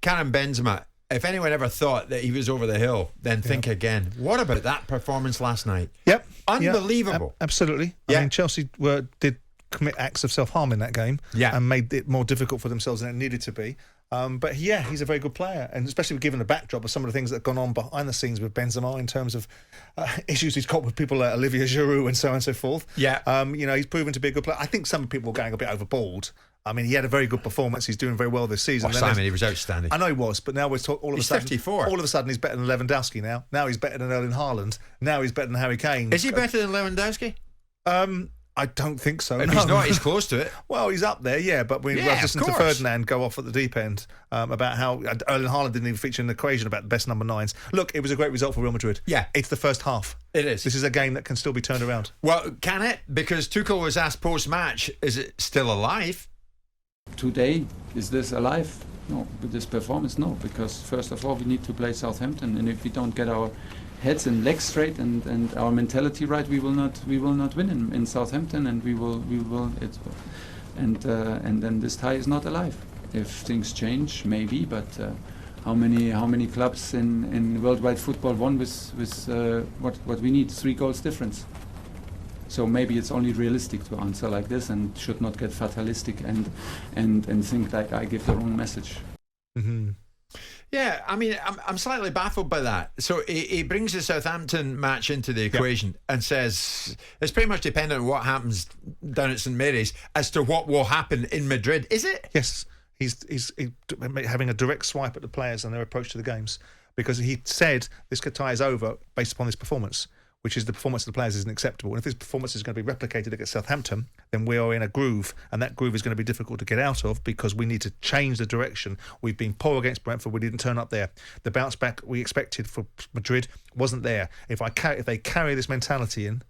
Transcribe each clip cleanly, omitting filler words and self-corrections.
Karim Benzema, if anyone ever thought that he was over the hill, then think again. What about that performance last night? Yep. Unbelievable. Absolutely. I mean, Chelsea did commit acts of self-harm in that game and made it more difficult for themselves than it needed to be. But he's a very good player, and especially given the backdrop of some of the things that have gone on behind the scenes with Benzema in terms of issues he's got with people like Olivier Giroud and so on and so forth. He's proven to be a good player. I think some people were going a bit overboard. I mean, he had a very good performance. He's doing very well this season. Simon, he was outstanding. I know he was, but now we're talking all of a sudden. 54. All of a sudden, he's better than Lewandowski now. Now he's better than Erling Haaland. Now he's better than Harry Kane. Is he better than Lewandowski? I don't think so. If he's not, he's close to it. Well, he's up there, but we listened to Ferdinand go off at the deep end about how Erling Haaland didn't even feature in the equation about the best number 9s. Look, it was a great result for Real Madrid. Yeah. It's the first half. It is. This is a game that can still be turned around. Well, can it? Because Tuchel was asked post-match, is it still alive? Today, is this alive? No. With this performance, no. Because first of all, we need to play Southampton, and if we don't get our heads and legs straight and our mentality right, we will not win in Southampton, and and then this tie is not alive. If things change, maybe, but how many clubs in worldwide football won with what we need, 3 goals difference? So maybe it's only realistic to answer like this, and should not get fatalistic and think like I give the wrong message. Mm-hmm. Yeah, I mean, I'm slightly baffled by that. So he brings the Southampton match into the equation and says it's pretty much dependent on what happens down at St Mary's as to what will happen in Madrid. Is it? Yes, he's having a direct swipe at the players and their approach to the games, because he said this tie is over based upon this performance, which is the performance of the players isn't acceptable. And if this performance is going to be replicated against Southampton, then we are in a groove, and that groove is going to be difficult to get out of because we need to change the direction. We've been poor against Brentford. We didn't turn up there. The bounce back we expected for Madrid wasn't there. If they carry this mentality in,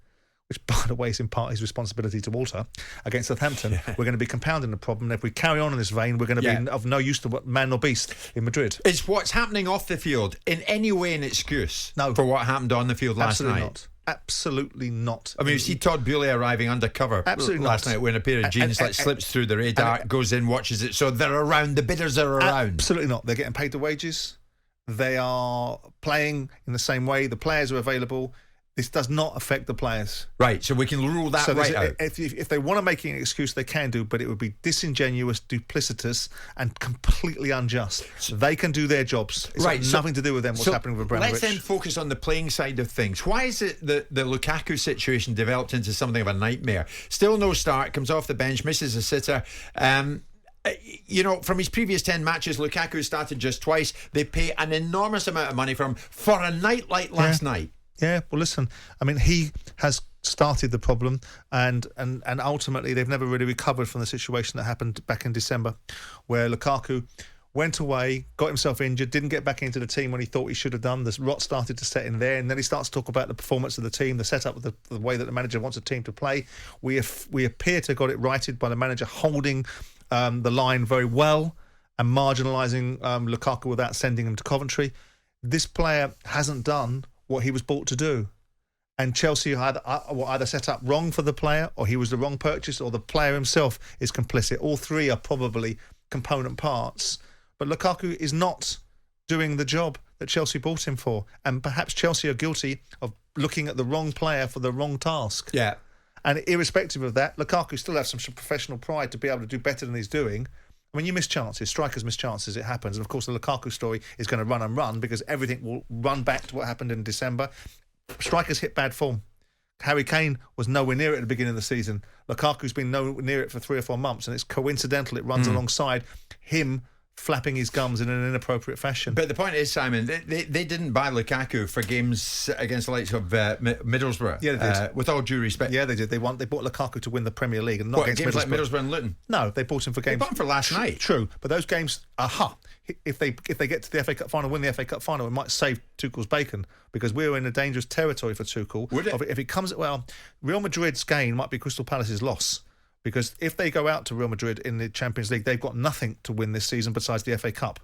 which, by the way, is in part his responsibility to alter, against Southampton, we're going to be compounding the problem. If we carry on in this vein, we're going to be of no use to man nor beast in Madrid. Is what's happening off the field in any way an excuse for what happened on the field last night? Absolutely not. I mean, you see Todd Boehly arriving undercover last night wearing a pair of jeans, slips through the radar, goes in, watches it. So they're around. The bidders are around. Absolutely not. They're getting paid the wages. They are playing in the same way. The players are available. This does not affect the players. Right, so we can rule that out. If they want to make an excuse, they can do, but it would be disingenuous, duplicitous, and completely unjust. They can do their jobs. It's got nothing to do with them, what's happening with Abramovich. Let's then focus on the playing side of things. Why is it that the Lukaku situation developed into something of a nightmare? Still no start, comes off the bench, misses a sitter. From his previous 10 matches, Lukaku started just twice. They pay an enormous amount of money for him for a night like last night. Yeah, well, listen, I mean, he has started the problem, and ultimately they've never really recovered from the situation that happened back in December, where Lukaku went away, got himself injured, didn't get back into the team when he thought he should have done. The rot started to set in there, and then he starts to talk about the performance of the team, the setup, the way that the manager wants a team to play. We appear to have got it righted by the manager holding the line very well and marginalising Lukaku without sending him to Coventry. This player hasn't done what he was bought to do, and Chelsea either set up wrong for the player, or he was the wrong purchase, or the player himself is complicit. All three are probably component parts, but Lukaku is not doing the job that Chelsea bought him for, and perhaps Chelsea are guilty of looking at the wrong player for the wrong task. Yeah. And irrespective of that, Lukaku still has some professional pride to be able to do better than he's doing. I mean, you miss chances. Strikers miss chances. It happens. And, of course, the Lukaku story is going to run and run because everything will run back to what happened in December. Strikers hit bad form. Harry Kane was nowhere near it at the beginning of the season. Lukaku's been nowhere near it for 3 or 4 months, and it's coincidental it runs alongside him flapping his gums in an inappropriate fashion. But the point is, Simon, they didn't buy Lukaku for games against the likes of Middlesbrough. Yeah, they did. With all due respect. Yeah, they did. They bought Lukaku to win the Premier League, and not against games Middlesbrough. Like Middlesbrough and Luton? No, they bought him for games. They bought him for last night. True, but those games, if they get to the FA Cup final, win the FA Cup final, it might save Tuchel's bacon, because we're in a dangerous territory for Tuchel. Would it? If it comes, Real Madrid's gain might be Crystal Palace's loss. Because if they go out to Real Madrid in the Champions League, they've got nothing to win this season besides the FA Cup.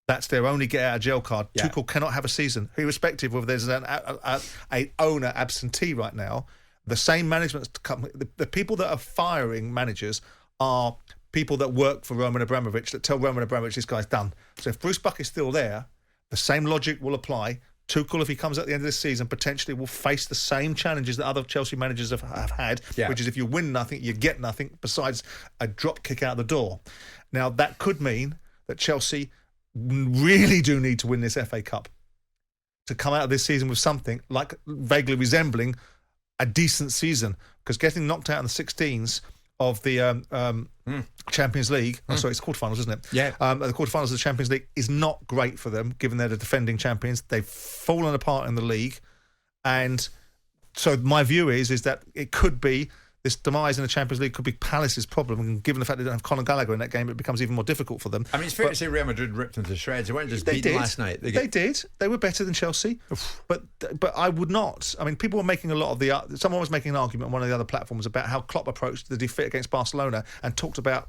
That's their only get-out-of-jail card. Yeah. Tuchel cannot have a season, irrespective of whether there's an owner absentee right now. The same management company, the people that are firing managers are people that work for Roman Abramovich that tell Roman Abramovich this guy's done. So if Bruce Buck is still there, the same logic will apply. Tuchel, if he comes at the end of this season, potentially will face the same challenges that other Chelsea managers have had, which is if you win nothing, you get nothing besides a drop kick out the door. Now, that could mean that Chelsea really do need to win this FA Cup to come out of this season with something like vaguely resembling a decent season, because getting knocked out in the 16s of the Champions League, sorry, it's quarterfinals, isn't it? Yeah. The quarterfinals of the Champions League is not great for them, given they're the defending champions. They've fallen apart in the league. And so my view is that it could be, this demise in the Champions League could be Palace's problem, and given the fact they don't have Conor Gallagher in that game, it becomes even more difficult for them. I mean, it's fair to say Real Madrid ripped them to shreds. They weren't just beaten last night. They did. They were better than Chelsea. But I would not. I mean, people were making a lot of someone was making an argument on one of the other platforms about how Klopp approached the defeat against Barcelona and talked about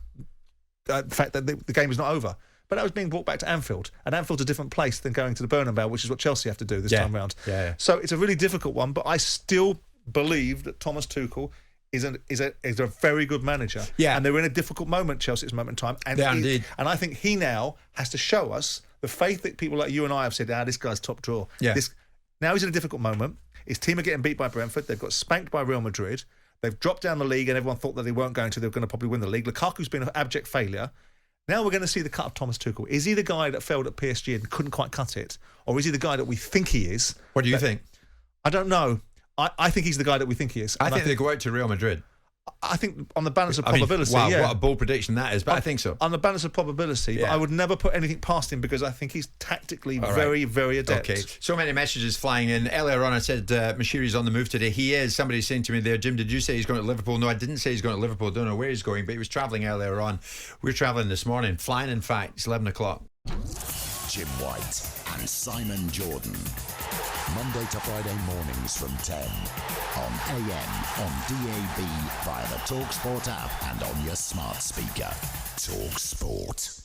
the fact that the game is not over. But that was being brought back to Anfield. And Anfield's a different place than going to the Bernabeu, which is what Chelsea have to do this time round. Yeah. So it's a really difficult one, but I still believe that Thomas Tuchel is a very good manager. Yeah. And they're in a difficult moment, Chelsea, at this moment in time. And indeed. And I think he now has to show us the faith that people like you and I have said, this guy's top draw. Yeah. Now he's in a difficult moment. His team are getting beat by Brentford. They've got spanked by Real Madrid. They've dropped down the league and everyone thought that they weren't going to. They were going to probably win the league. Lukaku's been an abject failure. Now we're going to see the cut of Thomas Tuchel. Is he the guy that failed at PSG and couldn't quite cut it? Or is he the guy that we think he is? What do you think? I don't know. I think he's the guy that we think he is. I think they go out to Real Madrid. I think on the balance of probability, wow, what a bold prediction that is, but I think so. On the balance of probability, but I would never put anything past him because I think he's tactically very, very adept. Okay, so many messages flying in. Earlier on I said Mashiri's on the move today. He is. Somebody's saying to me there, Jim, did you say he's going to Liverpool? No, I didn't say he's going to Liverpool. Don't know where he's going, but he was travelling earlier on. We're travelling this morning. Flying, in fact. It's 11 o'clock. Jim White and Simon Jordan. Monday to Friday mornings from 10 on AM, on DAB, via the talkSPORT app and on your smart speaker. talkSPORT.